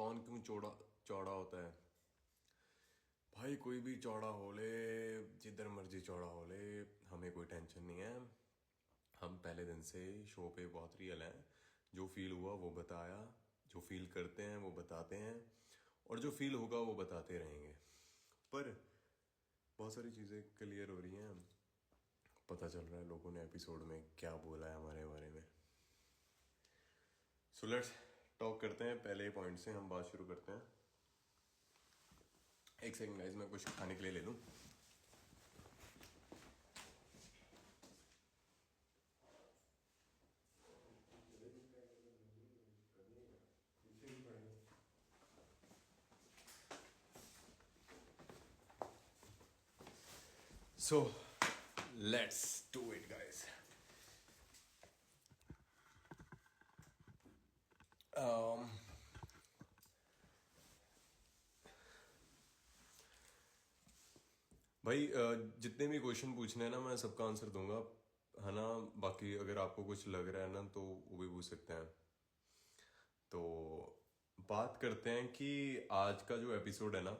कौन क्यों चौड़ा चौड़ा होता है? भाई कोई भी चौड़ा हो ले, जिधर मर्जी चौड़ा हो ले, हमें कोई टेंशन नहीं है। हम पहले दिन से शो पे बहुत रियल हैं। जो फील हुआ वो बताया, जो फील करते हैं वो बताते हैं, और जो फील होगा वो बताते रहेंगे। पर बहुत सारी चीज़ें क्लियर हो रही हैं। पता चल रहा है लोगों ने एपिसोड में क्या बोला है हमारे बारे में। सो लेट्स टॉक करते हैं। पहले पॉइंट से हम बात शुरू करते हैं। एक सेकंड गाइस, मैं कुछ खाने के लिए ले लूँ। So let's do it guys. भाई जितने भी क्वेश्चन पूछने हैं ना, मैं सबका आंसर दूंगा, है ना। बाकी अगर आपको कुछ लग रहा है ना तो वो भी पूछ सकते हैं। तो बात करते हैं कि आज का जो एपिसोड है ना,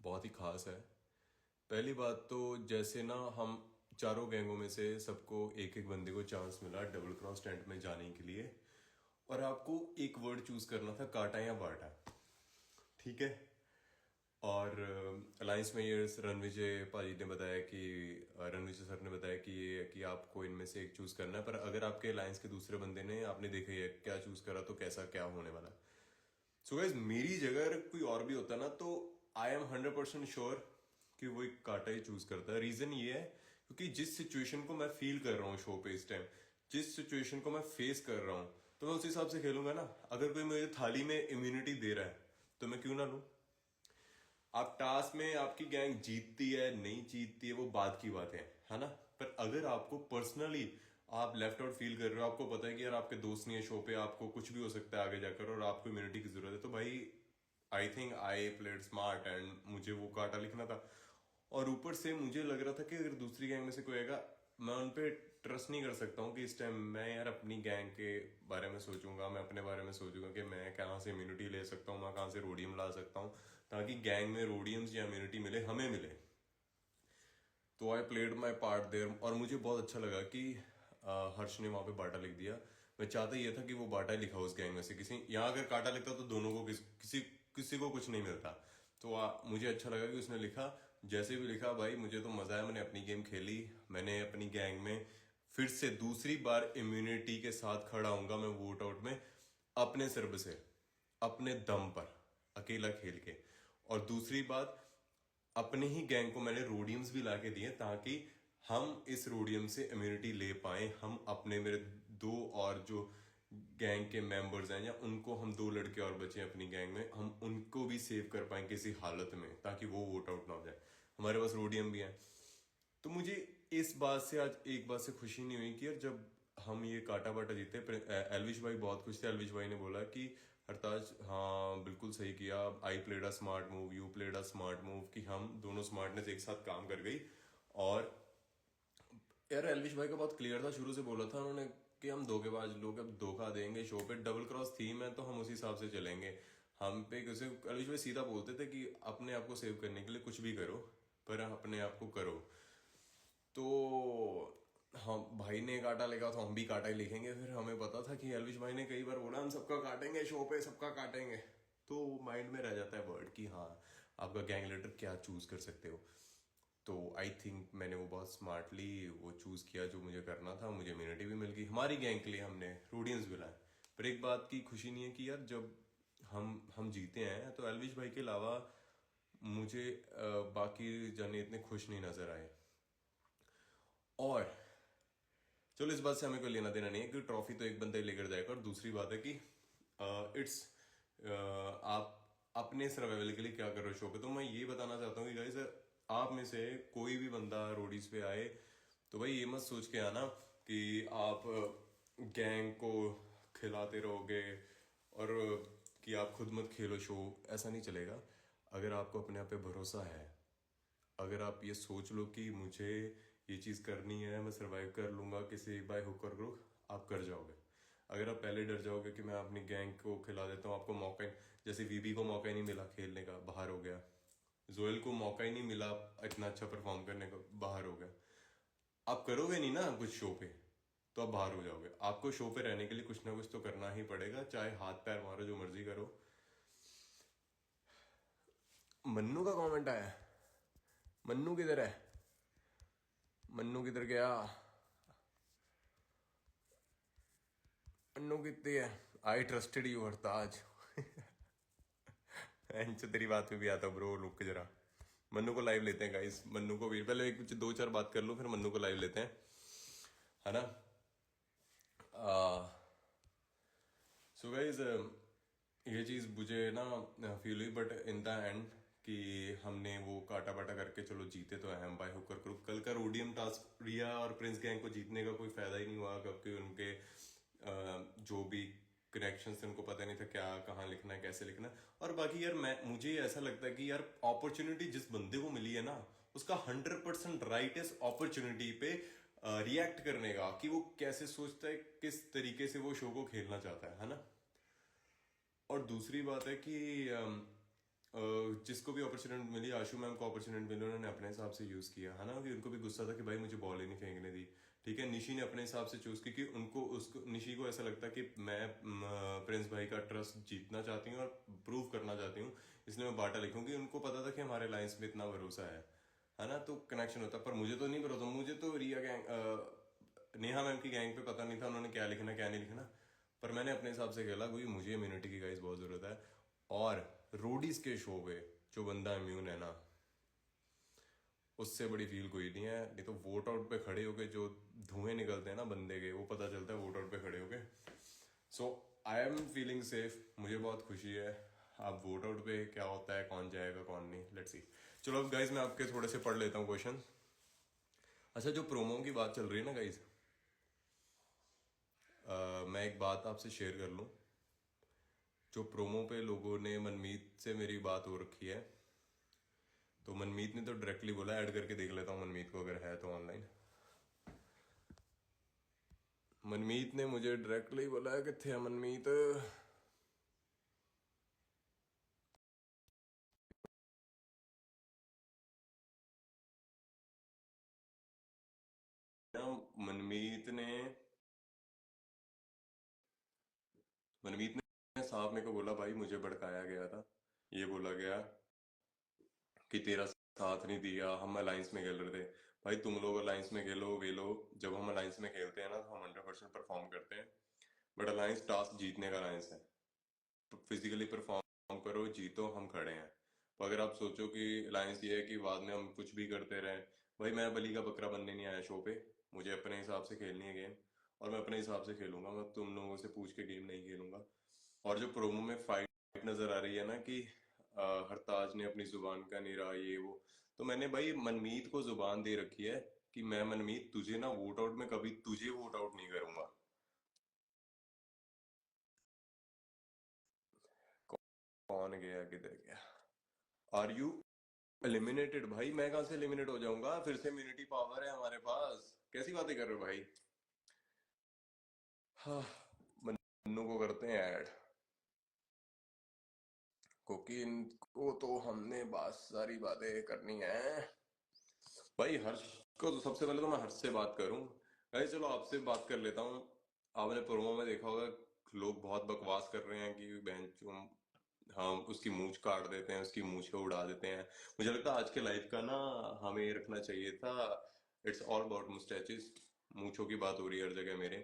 बहुत ही खास है। पहली बात तो जैसे ना, हम चारों गैंगों में से सबको एक एक बंदे को चांस मिला डबल क्रॉस टेंट में जाने के लिए, और आपको एक वर्ड चूज करना था, काटा या बाटा। ठीक है। और अलायंस में ये रणविजय पाजी ने बताया कि रणविजय सर ने बताया कि ये कि आपको इनमें से एक चूज करना है। पर अगर आपके अलायंस के दूसरे बंदे ने, आपने देखा ही है क्या चूज करा, तो कैसा क्या होने वाला। सो गाइस, मेरी जगह अगर कोई और भी होता ना, तो आई एम 100% श्योर कि वो एक काटा ही चूज करता है। रीजन ये है क्योंकि जिस सिचुएशन को मैं फील कर रहा हूँ शो पे इस टाइम, जिस सिचुएशन को मैं फेस कर रहा हूँ, तो मैं उस हिसाब से खेलूंगा ना। अगर कोई मुझे थाली में इम्यूनिटी दे रहा है तो मैं क्यों ना लूं। आप टास्क में आपकी गैंग जीतती है नहीं जीतती है वो बात की बात है ना। पर अगर आपको पर्सनली आप लेफ्ट आउट फील कर रहे हो, आपको पता है कि यार आपके दोस्त नहीं है शो पे, आपको कुछ भी हो सकता है आगे जाकर, और आपको इम्यूनिटी की जरूरत है, तो भाई I think I played smart and मुझे वो काटा लिखना था। और ऊपर से मुझे लग रहा था कि अगर दूसरी गैंग में से कोई आएगा, मैं उन पर ट्रस्ट नहीं कर सकता हूँ कि इस टाइम मैं यार अपनी गैंग के बारे में सोचूंगा, मैं अपने बारे में सोचूंगा कि मैं कहाँ से इम्यूनिटी ले सकता हूँ, मैं कहाँ से रोडियम ला सकता हूँ, ताकि गैंग में रोडियम्स या इम्यूनिटी मिले, हमें मिले। तो I played my part there, और मुझे बहुत अच्छा लगा कि हर्ष ने वहां पे बाटा लिख दिया। मैं चाहता ये था कि वो बाटा ही लिखा उस गैंग में से किसी। यहाँ अगर काटा लिखता तो दोनों को किसी किसी को कुछ नहीं मिलता। तो मुझे अच्छा लगा कि उसने लिखा। जैसे भी लिखा भाई, मुझे तो मजा आया। मैंने अपनी गेम खेली, मैंने अपनी गैंग में फिर से दूसरी बार इम्यूनिटी के साथ खड़ा हूंगा मैं वोट आउट में, अपने सर्ब से, अपने दम पर, अकेला खेल के। और दूसरी बात, अपने ही गैंग को मैंने रोडियम्स भी लाके दिए ताकि हम इस रोडियम से इम्यूनिटी ले पाए। हम अपने, मेरे दो और जो गैंग के मेंबर्स हैं, या उनको, हम दो लड़के और बचे अपनी गैंग में, हम उनको भी सेव कर पाए किसी हालत में, ताकि वो वोट आउट ना हो जाए। हमारे पास रोडियम भी है। तो मुझे इस बात से आज एक बात से खुशी नहीं हुई कि यार जब हम ये काटा बाटा जीते। एलविश भाई बहुत खुश थे। एलविश भाई ने बोला कि हरताज, हाँ बिल्कुल सही किया, I played a smart move, you played a smart move, कि हम दोनों स्मार्टनेस एक साथ काम कर गई। और यार एलविश भाई का बहुत क्लियर था, शुरू से बोला था उन्होंने कि हम धोखेबाज लोग, अब धोखा देंगे शो पे, डबल क्रॉस थीम है तो हम उसी हिसाब से चलेंगे। हम पे कैसे, एलविश भाई सीधा बोलते थे कि अपने आप को सेव करने के लिए कुछ भी करो, पर अपने आप को करो। तो हम, भाई ने काटा लिखा तो हम भी काटा ही लिखेंगे। फिर हमें पता था कि एलविश भाई ने कई बार बोला हम सबका काटेंगे शो पे, सबका काटेंगे, तो माइंड में रह जाता है वर्ड कि हाँ आपका गैंग लीडर क्या चूज कर सकते हो। तो आई थिंक मैंने वो बहुत स्मार्टली वो चूज किया जो मुझे करना था। मुझे इम्यूनिटी भी मिल गई, हमारी गैंग के लिए हमने रोडियंस भी लाए। पर एक बात की खुशी नहीं है कि यार जब हम जीते हैं तो एलविश भाई के अलावा मुझे बाकी जाने इतने खुश नहीं नजर आए। और चलो इस बात से हमें कोई लेना देना नहीं है कि ट्रॉफी तो एक बंदा ही लेकर जाएगा। और दूसरी बात है कि इट्स आप अपने सर्वाइवल के लिए क्या कर रहे हो शो पे। तो मैं ये बताना चाहता हूँ कि गाइस, आप में से कोई भी बंदा रोडीज पे आए तो भाई ये मत सोच के आना कि आप गैंग को खिलाते रहोगे और कि आप खुद मत खेलो शो। ऐसा नहीं चलेगा। अगर आपको अपने आप पे भरोसा है, अगर आप ये सोच लो कि मुझे ये चीज करनी है, मैं सरवाइव कर लूंगा किसी बाय हुक और क्रुक, आप कर जाओगे। अगर आप पहले डर जाओगे कि मैं अपनी गैंग को खिला देता हूँ, आपको मौका ही, जैसे वीबी को मौका ही नहीं मिला खेलने का, बाहर हो गया। जोएल को मौका ही नहीं मिला इतना अच्छा परफॉर्म करने का, बाहर हो गया। आप करोगे नहीं ना कुछ शो पे, तो आप बाहर हो जाओगे। आपको शो पे रहने के लिए कुछ ना कुछ तो करना ही पड़ेगा, चाहे हाथ पैर मारो जो मर्जी करो। मन्नू का कमेंट आया। मन्नू किधर है? मन्नू किधर गया? मन्नू कितनी है? I trusted you Hartaj. तेरी बात में भी आता ब्रो, रुक जरा। मन्नू को लाइव लेते हैं गाइस, मन्नू को भी पहले एक दो चार बात कर लो, फिर मन्नू को लाइव लेते हैं, है ना। सो गाइस, ये चीज़ मुझे ना फील हुई, बट इन द एंड कि हमने वो काटा बाटा करके चलो जीते तो है हम बाय हुक और क्रुक। कल का रोडियम टास्क रिया और प्रिंस गैंग को जीतने का कोई फायदा ही नहीं हुआ, क्योंकि उनके जो भी कनेक्शन थे उनको पता नहीं था क्या कहाँ लिखना है, कैसे लिखना है। और बाकी यार मुझे ऐसा लगता है कि यार अपॉर्चुनिटी जिस बंदे को मिली है ना, उसका 100% राइट इस अपॉर्चुनिटी पे रिएक्ट करने का, कि वो कैसे सोचता है, किस तरीके से वो शो को खेलना चाहता है ना। और दूसरी बात है कि जिसको भी अपॉर्चुनिटी मिली, आशु मैम को अपॉर्चुनिटी मिली, उन्होंने अपने हिसाब से यूज किया, है ना। कि उनको भी गुस्सा था कि भाई मुझे बॉल ही नहीं फेंकने दी, ठीक है। निशी ने अपने हिसाब से चूज की, कि उनको उसको निशी को ऐसा लगता कि मैं प्रिंस भाई का ट्रस्ट जीतना चाहती हूँ और प्रूव करना चाहती हूँ, इसलिए मैं बाटा लिखूंगी। उनको पता था कि हमारे लाइन्स में इतना भरोसा है ना, तो कनेक्शन होता। पर मुझे तो नहीं भरोसा, मुझे तो रिया गैंग, नेहा मैम की गैंग पे पता नहीं था उन्होंने क्या लिखना क्या नहीं लिखना। पर मैंने अपने हिसाब से खेला, क्योंकि मुझे इम्यूनिटी की गाइस बहुत जरूरत है। और रोडीज के शो पे जो बंदा इम्यून है ना, उससे बड़ी फील कोई नहीं है। नहीं तो वोट आउट पे खड़े होके जो धुएं निकलते हैं ना बंदे के, वो पता चलता है वोट आउट पे खड़े होके। सो आई एम फीलिंग सेफ, मुझे बहुत खुशी है। अब वोट आउट पे क्या होता है, कौन जाएगा कौन नहीं, लेट्स सी। चलो अब गाइज मैं आपके थोड़े से पढ़ लेता हूँ क्वेश्चन। अच्छा, जो प्रोमो की बात चल रही है ना गाइज, मैं एक बात आपसे शेयर कर लूँ। जो प्रोमो पे लोगों ने, मनमीत से मेरी बात हो रखी है, तो मनमीत ने तो डायरेक्टली बोला, ऐड करके देख लेता हूँ मनमीत को अगर है तो ऑनलाइन। मनमीत ने मुझे डायरेक्टली बोला है, किथे है मनमीत? ना, मनमीत ने मनमीत ने साहब मेरे को बोला, भाई मुझे भड़काया गया था, ये बोला गया कि तेरा साथ नहीं दिया, हम अलायंस में खेल रहे थे। भाई तुम लोग अलायंस में खेलो वेलो, जब हम अलायंस में खेलते हैं ना तो हम 100% परफॉर्म करते हैं। बट अलायंस टास्क जीतने का अलायंस है, फिजिकली परफॉर्म करो जीतो, हम खड़े हैं। तो अगर आप सोचो कि अलायंस ये है कि बाद में हम कुछ भी करते रहें, भाई मैं बलि का बकरा बनने नहीं आया शो पे। मुझे अपने हिसाब से खेलनी है गेम, और मैं अपने हिसाब से खेलूंगा, मैं तुम लोगों से पूछ के गेम नहीं खेलूंगा। और जो प्रोमो में फाइट नजर आ रही है ना, कि हरताज ने अपनी जुबान का नहीं रहा ये वो, तो मैंने भाई मनमीत को जुबान दे रखी है कि मैं मनमीत तुझे ना वोट आउट में कभी तुझे वोट आउट नहीं करूंगा। कौन गया किधर गया? Are you eliminated? भाई मैं कहां से एलिमिनेट हो जाऊंगा, फिर से इम्यूनिटी पावर है हमारे पास, कैसी बातें कर रहे हो भाई। हाँ, मन्नू को करते हैं ऐड, क्योंकि इनको तो हमने बात सारी बातें करनी है। भाई हर्ष को तो सबसे पहले तो मैं हर्ष से बात करूं। भाई चलो आपसे बात कर लेता हूँ। आपने प्रोमो में देखा होगा, लोग बहुत बकवास कर रहे हैं कि बहन हम उसकी मूंछ काट देते हैं, उसकी मूंछ को उड़ा देते हैं। मुझे लगता है आज के लाइफ का ना हमें ये रखना चाहिए था, इट्स ऑल अबाउट मुस्टैचेस। मूंछों की बात हो रही है हर जगह मेरे,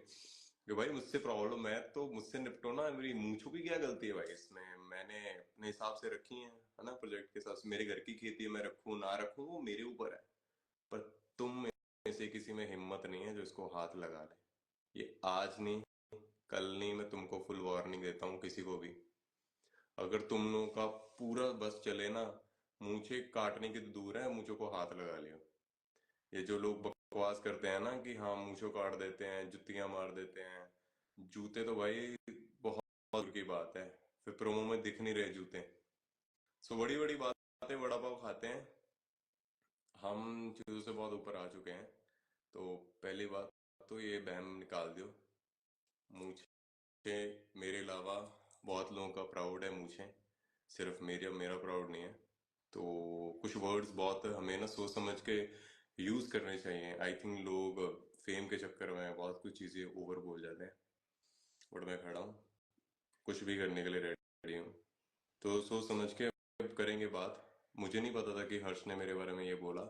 कि भाई मुझसे प्रॉब्लम है तो मुझसे निपटो ना, मेरी मूंछों की क्या गलती है भाई इसमें। मैंने अपने हिसाब से रखी है ना, प्रोजेक्ट के हिसाब से। मेरे घर की खेती है, मैं रखूं ना रखूं वो मेरे ऊपर है। पर तुम में से किसी में हिम्मत नहीं है जो इसको हाथ लगा ले। ये आज नहीं, कल नहीं, मैं तुमको फुल वार्निंग देता हूँ किसी को भी। अगर तुम लोगों का पूरा बस चले ना, मूछे काटने की तो दूर है, मूछों को हाथ लगा लियो। ये जो लोग बकवास करते हैं ना कि हाँ मूछों काट देते हैं, जुत्तियां मार देते हैं, जूते तो भाई बहुत दूर की बात है, फिर प्रोमो में दिख नहीं रहे जूते। सो बड़ी बड़ी बातें, बड़ा पाव खाते हैं, हम चीजों से बहुत ऊपर आ चुके हैं। तो पहली बात तो ये बहम निकाल दो, मूछ मेरे अलावा बहुत लोगों का प्राउड है मुझे, सिर्फ मेरा मेरा प्राउड नहीं है। तो कुछ वर्ड्स बहुत हमें ना सोच समझ के यूज करने चाहिए। आई थिंक लोग फेम के चक्कर में बहुत कुछ चीजें ओवर बोल जाते हैं। बट मैं खड़ा हूँ, कुछ भी करने के लिए रेडी हूँ। तो सोच समझ के अब करेंगे बात। मुझे नहीं पता था कि हर्ष ने मेरे बारे में ये बोला।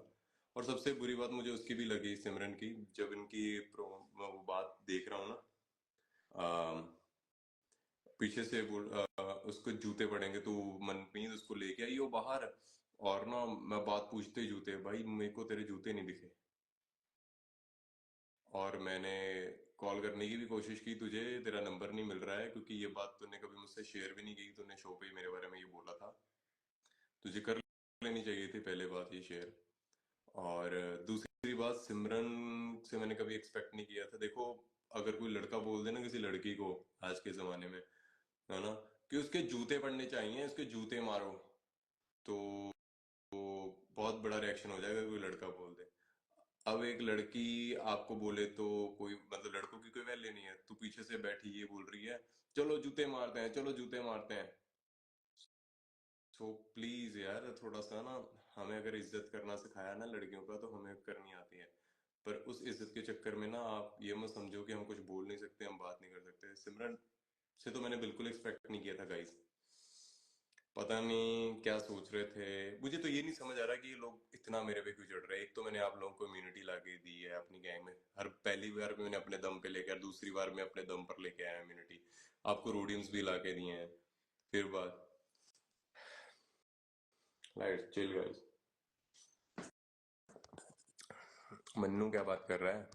और सबसे बुरी बात मुझे उसकी भी लगी, सिमरन की, जब इनकी मैं वो बात देख रहा हूँ ना, पीछे से उसको जूते पड़ेंगे तो मनमीत उसको लेके आई वो बाहर। और ना मैं बात पूछते ही जूते, भाई मेरे को तेरे जूते नहीं दिखे। और मैंने कॉल करने की भी कोशिश की तुझे, तेरा नंबर नहीं मिल रहा है, क्योंकि ये बात तूने कभी मुझसे शेयर भी नहीं की। तूने शो पे ही मेरे बारे में ये बोला था, तुझे कर लेनी चाहिए थी पहले बात ये शेयर। और दूसरी बात, सिमरन से मैंने कभी एक्सपेक्ट नहीं किया था। देखो, अगर कोई लड़का बोल दे ना किसी लड़की को आज के जमाने में, है ना, कि उसके जूते पड़ने चाहिए, उसके जूते मारो, तो बहुत बड़ा रिएक्शन हो जाएगा कोई लड़का बोल दे। अब एक लड़की आपको बोले तो कोई मतलब लड़कों की कोई वैल्यू नहीं है, तू पीछे से बैठी ये बोल रही है चलो जूते मारते हैं, चलो जूते मारते हैं। सो प्लीज यार, थोड़ा सा ना, हमें अगर इज्जत करना सिखाया ना लड़कियों का तो हमें करनी आती है। पर उस इज्जत के चक्कर में ना आप ये मत समझो कि हम कुछ बोल नहीं सकते, हम बात नहीं कर सकते। सिमरन से तो मैंने बिल्कुल एक्सपेक्ट नहीं किया था गाइस। पता नहीं क्या सोच रहे थे। मुझे तो ये नहीं समझ आ रहा कि ये लोग इतना मेरे पे क्यों चढ़ रहे हैं। एक तो मैंने आप लोगों को इम्यूनिटी लाके दी है अपनी गैंग में, हर पहली बार में मैंने अपने दम पे लेके आया, दूसरी बार में अपने दम पर लेके आया इम्यूनिटी। आपको रोडियम्स भी लाके दिए हैं। फिर बात, लाइट चिल गाइस। मन्नू क्या बात कर रहा है?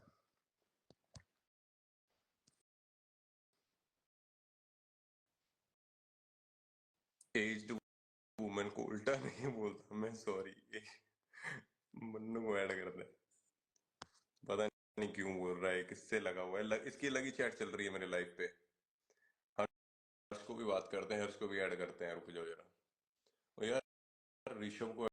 एज्ड वुमन को उल्टा नहीं बोलता मैं, सॉरी। मन्नू को ऐड कर दे। पता नहीं क्यों बोल रहा है, किससे लगा हुआ है, इसकी लगी चैट चल रही है मेरे लाइफ पे। हर्ष को भी बात करते हैं, हर्ष को भी ऐड करते हैं, रुक जाओ जरा। ओ यार, ऋषभ को